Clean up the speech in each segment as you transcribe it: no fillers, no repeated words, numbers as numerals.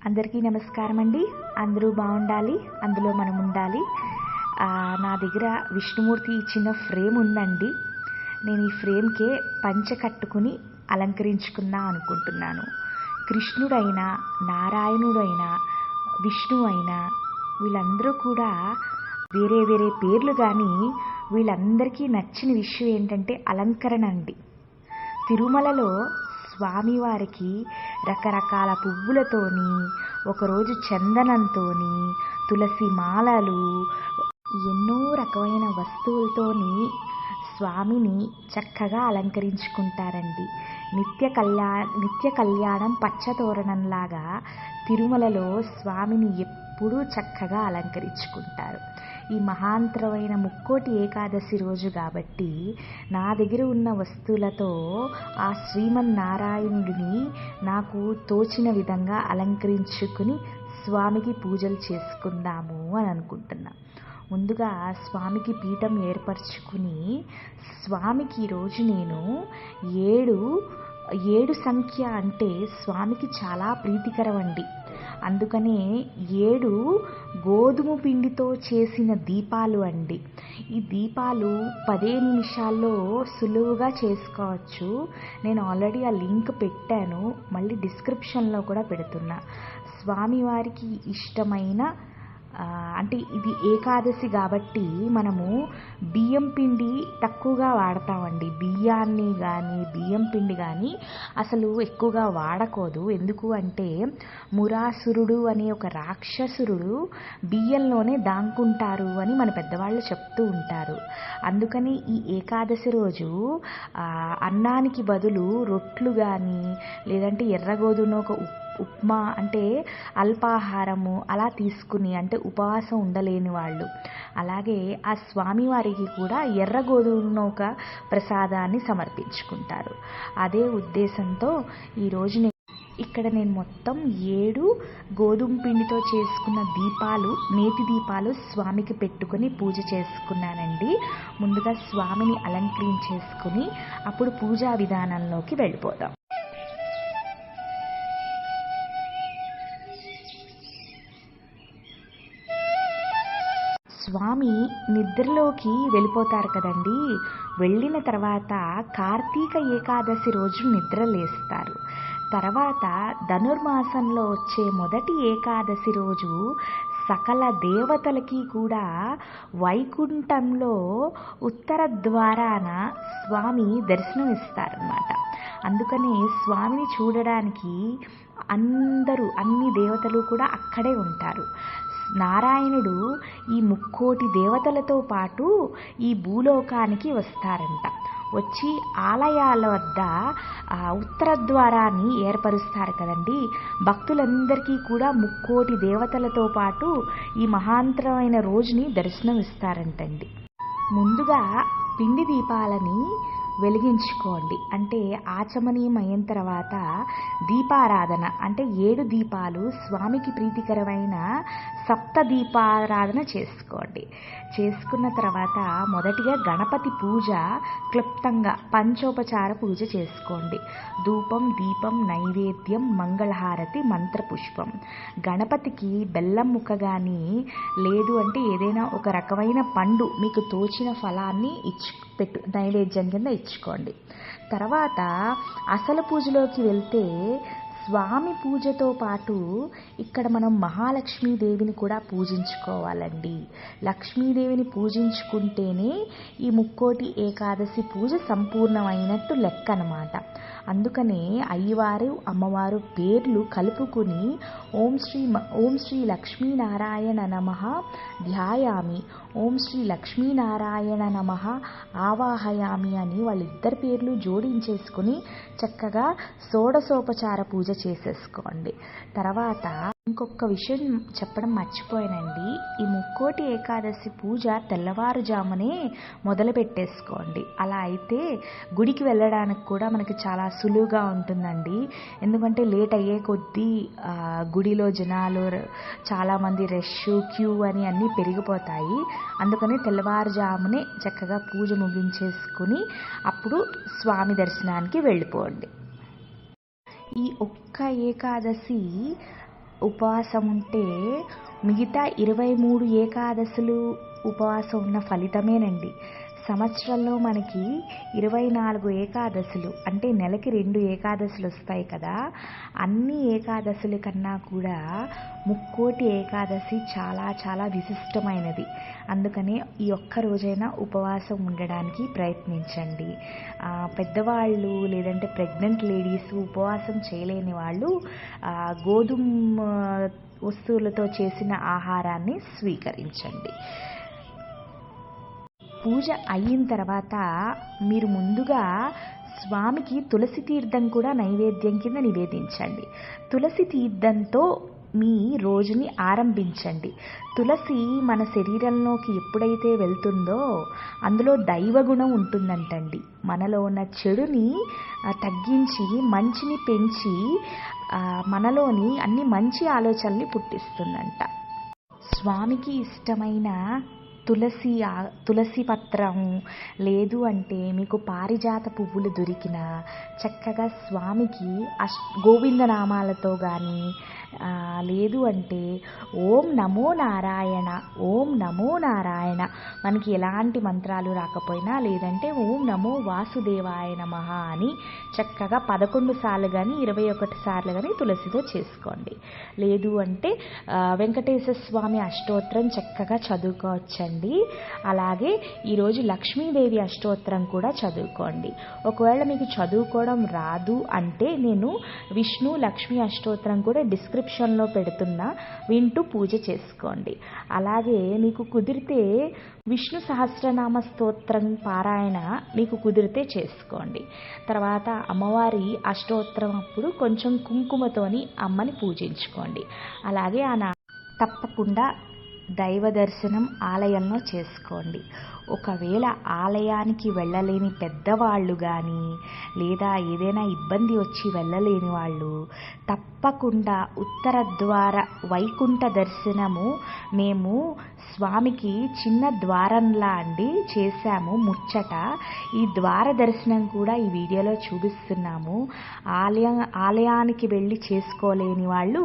అందరికీ నమస్కారం అండి. అందరూ బాగుండాలి, అందులో మనం ఉండాలి. నా దగ్గర విష్ణుమూర్తి ఇచ్చిన ఫ్రేమ్ ఉందండి. నేను ఈ ఫ్రేమ్కే పంచె కట్టుకుని అలంకరించుకుందాం అనుకుంటున్నాను. కృష్ణుడైనా, నారాయణుడైనా, విష్ణువు అయినా వీళ్ళందరూ కూడా వేరే వేరే పేర్లు, కానీ వీళ్ళందరికీ నచ్చిన విషయం ఏంటంటే అలంకరణ అండి. తిరుమలలో స్వామివారికి రకరకాల పువ్వులతోని, ఒకరోజు చందనంతోని, తులసి మాలలు, ఎన్నో రకమైన వస్తువులతోని స్వామిని చక్కగా అలంకరించుకుంటారండి. నిత్య కళ్యాణం పచ్చతోరణంలాగా తిరుమలలో స్వామిని ఎప్పుడూ చక్కగా అలంకరించుకుంటారు. ఈ మహాంతరమైన ముక్కోటి ఏకాదశి రోజు కాబట్టి నా దగ్గర ఉన్న వస్తువులతో ఆ శ్రీమన్నారాయణుడిని నాకు తోచిన విధంగా అలంకరించుకుని స్వామికి పూజలు చేసుకుందాము అని అనుకుంటున్నా. ముందుగా స్వామికి పీఠం ఏర్పరచుకుని స్వామికి ఈరోజు నేను ఏడు సంఖ్య అంటే స్వామికి చాలా ప్రీతికరం అండి. అందుకనే 7 గోధుమ పిండితో చేసిన దీపాలు అండి. ఈ దీపాలు 15 నిమిషాల్లో సులువుగా చేసుకోవచ్చు. నేను ఆల్రెడీ ఆ లింక్ పెట్టాను, మళ్ళీ డిస్క్రిప్షన్లో కూడా పెడుతున్నా. స్వామివారికి ఇష్టమైన అంటే ఇది ఏకాదశి కాబట్టి మనము బియ్యం పిండి తక్కువగా వాడతామండి. బియ్యాన్ని కానీ బియ్యం పిండి కానీ అసలు ఎక్కువగా వాడకూడదు. ఎందుకు అంటే మురాసురుడు అనే ఒక రాక్షసురుడు బియ్యంలోనే దాంకుంటారు అని మన పెద్దవాళ్ళు చెప్తూ ఉంటారు. అందుకని ఈ ఏకాదశి రోజు అన్నానికి బదులు రొట్లు కానీ, లేదంటే ఎర్రగోధుమ ఒక ఉప్మా అంటే అల్పాహారము అలా తీసుకుని, అంటే ఉపవాసం ఉండలేని వాళ్ళు, అలాగే ఆ స్వామివారికి కూడా ఎర్ర గోధుమ ఒక ప్రసాదాన్ని సమర్పించుకుంటారు. అదే ఉద్దేశంతో ఈరోజు ఇక్కడ నేను మొత్తం 7 గోధుమ పిండితో చేసుకున్న దీపాలు, నేతి దీపాలు స్వామికి పెట్టుకుని పూజ చేసుకున్నానండి. ముందుగా స్వామిని అలంకరించేసుకుని అప్పుడు పూజా విధానంలోకి వెళ్ళిపోదాం. స్వామి నిద్రలోకి వెళ్ళిపోతారు కదండి. వెళ్ళిన తర్వాత కార్తీక ఏకాదశి రోజు నిద్ర లేస్తారు. తర్వాత ధనుర్మాసంలో వచ్చే మొదటి ఏకాదశి రోజు సకల దేవతలకి కూడా వైకుంఠంలో ఉత్తర ద్వారాన స్వామి దర్శనం ఇస్తారన్నమాట. అందుకనే స్వామిని చూడడానికి అన్ని దేవతలు కూడా అక్కడే ఉంటారు. నారాయణుడు ఈ ముక్కోటి దేవతలతో పాటు ఈ భూలోకానికి వస్తారంట. వచ్చి ఆలయాల వద్ద ఉత్తర ద్వారాన్ని ఏర్పరుస్తారు కదండి. భక్తులందరికీ కూడా ముక్కోటి దేవతలతో పాటు ఈ మహాంతరమైన రోజుని దర్శనం ఇస్తారంటండి. ముందుగా పిండి దీపాలని వెలిగించుకోండి. అంటే ఆచమనీయం అయిన తర్వాత దీపారాధన అంటే 7 దీపాలు స్వామికి ప్రీతికరమైన సప్త దీపారాధన చేసుకోండి. చేసుకున్న తర్వాత మొదటిగా గణపతి పూజ క్లుప్తంగా పంచోపచార పూజ చేసుకోండి. ధూపం, దీపం, నైవేద్యం, మంగళహారతి, మంత్రపుష్పం. గణపతికి బెల్లం ముక్క కానీ, లేదు అంటే ఏదైనా ఒక రకమైన పండు మీకు తోచిన ఫలాన్ని నైవేద్యం కింద ఇచ్చుకోండి. తర్వాత అసలు పూజలోకి వెళ్తే స్వామి పూజతో పాటు ఇక్కడ మనం మహాలక్ష్మీదేవిని కూడా పూజించుకోవాలండి. లక్ష్మీదేవిని పూజించుకుంటేనే ఈ ముక్కోటి ఏకాదశి పూజ సంపూర్ణమైనట్టు లెక్క అన్నమాట. అందుకనే అయ్యవారు అమ్మవారు పేర్లు కలుపుకుని ఓం శ్రీ లక్ష్మీనారాయణ నమః ధ్యాయామి, ఓం శ్రీ లక్ష్మీనారాయణ నమః ఆవాహయామి అని వాళ్ళిద్దరి పేర్లు జోడించేసుకుని చక్కగా షోడశోపచార పూజ చేసేసుకోండి. తర్వాత ఇంకొక విషయం చెప్పడం మర్చిపోయానండి. ఈ ముక్కోటి ఏకాదశి పూజ తెల్లవారుజామునే మొదలు పెట్టేసుకోండి. అలా అయితే గుడికి వెళ్ళడానికి కూడా మనకి చాలా సులువుగా ఉంటుందండి. ఎందుకంటే లేట్ అయ్యే కొద్దీ గుడిలో జనాలు చాలామంది రష్, క్యూ అని అన్నీ పెరిగిపోతాయి. అందుకని తెల్లవారుజామునే చక్కగా పూజ ముగించేసుకుని అప్పుడు స్వామి దర్శనానికి వెళ్ళిపోండి. ఈ ఒక్క ఏకాదశి ఉపవాసం ఉంటే మిగతా 23 ఏకాదశులు ఉపవాసం ఉన్న ఫలితమేనండి. సంవత్సరంలో మనకి 24 ఏకాదశులు అంటే నెలకి 2 ఏకాదశులు వస్తాయి కదా. అన్ని ఏకాదశుల కన్నా కూడా ముక్కోటి ఏకాదశి చాలా చాలా విశిష్టమైనది. అందుకనే ఈ ఒక్క రోజైనా ఉపవాసం ఉండడానికి ప్రయత్నించండి. పెద్దవాళ్ళు లేదంటే ప్రెగ్నెంట్ లేడీస్ ఉపవాసం చేయలేని వాళ్ళు గోధుమ వస్తువులతో చేసిన ఆహారాన్ని స్వీకరించండి. పూజ అయిన తర్వాత మీరు ముందుగా స్వామికి తులసి తీర్థం కూడా నైవేద్యం కింద నివేదించండి. తులసి తీర్థంతో మీ రోజుని ఆరంభించండి. తులసి మన శరీరంలోకి ఎప్పుడైతే వెళ్తుందో అందులో దైవగుణం ఉంటుందంటండి. మనలో ఉన్న చెడుని తగ్గించి మంచిని పెంచి మనలోని అన్ని మంచి ఆలోచనల్ని పుట్టిస్తుందంట. స్వామికి ఇష్టమైన తులసి పత్రం లేదు అంటే మీకు పారిజాత పువ్వులు దొరికిన చక్కగా స్వామికి గోవిందనామాలతో కానీ లేదు అంటే ఓం నమో నారాయణ, ఓం నమో నారాయణ, మనకి ఎలాంటి మంత్రాలు రాకపోయినా లేదంటే ఓం నమో వాసుదేవాయ నమః అని చక్కగా 11 సార్లు కానీ 21 సార్లు కానీ తులసితో చేసుకోండి. లేదు అంటే వెంకటేశ్వర స్వామి అష్టోత్తరం చక్కగా చదువుకోవచ్చండి. అలాగే ఈరోజు లక్ష్మీదేవి అష్టోత్తరం కూడా చదువుకోండి. ఒకవేళ మీకు చదువుకోవడం రాదు అంటే నేను విష్ణు లక్ష్మీ అష్టోత్తరం కూడా డిస్క్రిప్షన్లో పెడుతున్నా, వింటూ పూజ చేసుకోండి. అలాగే మీకు కుదిరితే విష్ణు సహస్రనామ స్తోత్రం పారాయణ మీకు కుదిరితే చేసుకోండి. తర్వాత అమ్మవారి అష్టోత్తరం అప్పుడు కొంచెం కుంకుమతోని అమ్మని పూజించుకోండి. అలాగే తప్పకుండా దైవ దర్శనం ఆలయంలో చేసుకోండి. ఒకవేళ ఆలయానికి వెళ్ళలేని పెద్దవాళ్ళు కానీ లేదా ఏదైనా ఇబ్బంది వచ్చి వెళ్ళలేని వాళ్ళు తప్పకుండా ఉత్తర ద్వార వైకుంఠ దర్శనము మేము స్వామికి చిన్న ద్వారంలా చేశాము ముచ్చట. ఈ ద్వార దర్శనం కూడా ఈ వీడియోలో చూపిస్తున్నాము. ఆలయానికి వెళ్ళి చేసుకోలేని వాళ్ళు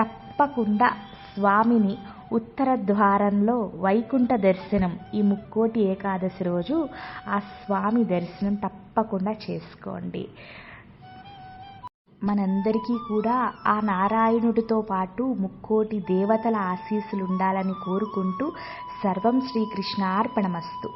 తప్పకుండా స్వామిని ఉత్తర ద్వారంలో వైకుంఠ దర్శనం ఈ ముక్కోటి ఏకాదశి రోజు ఆ స్వామి దర్శనం తప్పకుండా చేసుకోండి. మనందరికీ కూడా ఆ నారాయణుడితో పాటు ముక్కోటి దేవతల ఆశీస్సులు ఉండాలని కోరుకుంటూ సర్వం శ్రీకృష్ణార్పణమస్తు.